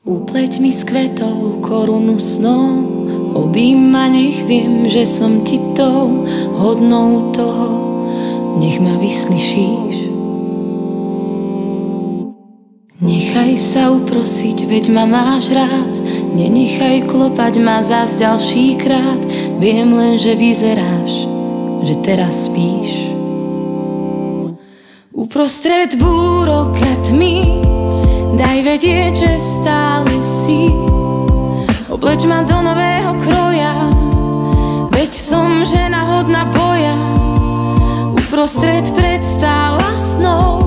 Upleť mi s kvetou korunu snov, obím ma, nech viem, že som ti tou hodnou toho, nech ma vyslyšíš. Nechaj sa uprosiť, veď ma máš rád, nenechaj klopať ma zás ďalší krát, viem len, že vyzeráš, že teraz spíš. Uprostred búrok a tmy daj vedieť, že stále si. Obleč ma do nového kroja, veď som žena hodná boja. Uprostred predstáv a snov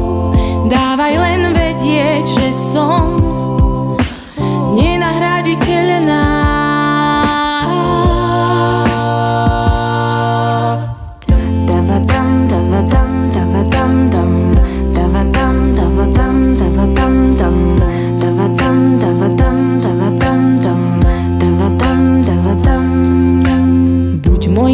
dávaj len vedieť, že som nenahraditeľná.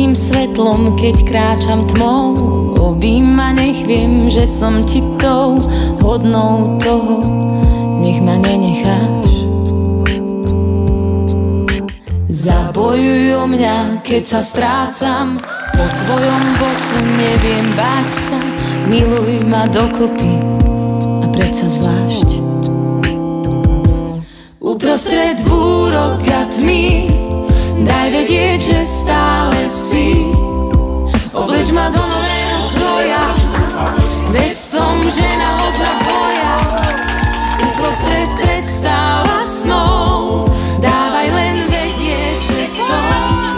Svetlom, keď kráčam tmou, obím ma, nech viem, že som ti tou hodnou toho, nech ma nenecháš. Zabojuj o mňa, keď sa strácam, po tvojom boku neviem báť sa, miluj ma dokopy a predsa zvlášť. Uprostred búrok a tmy daj vedieť, že stále si. Obleč ma do nového kroja, veď som žena hodná boja. Uprostred predstáv a snov dávaj len vedieť, že som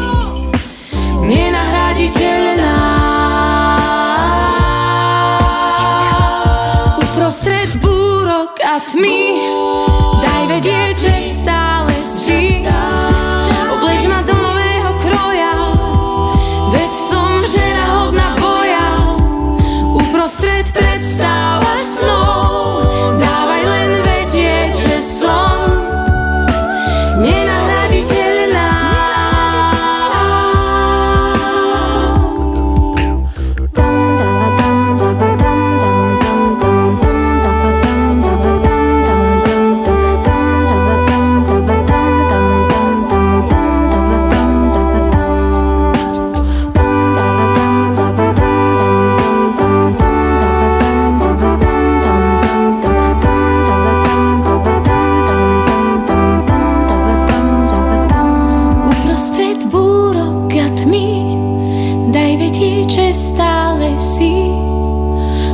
nenahraditeľná. Uprostred búrok a tmy daj vedieť, že stále si. Obleč ma do nového kroja, veď som žena hodná boja. Uprostred predstáv a snov dávaj len vedieť, že som nenahraditeľná.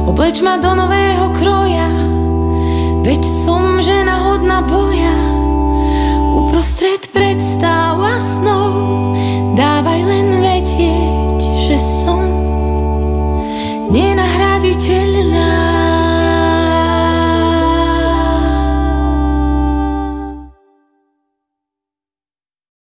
Obleč ma do nového kroja, veď som žena hodná boja. Uprostred predstáv a snov dávaj len vedieť, že som nenahraditeľná.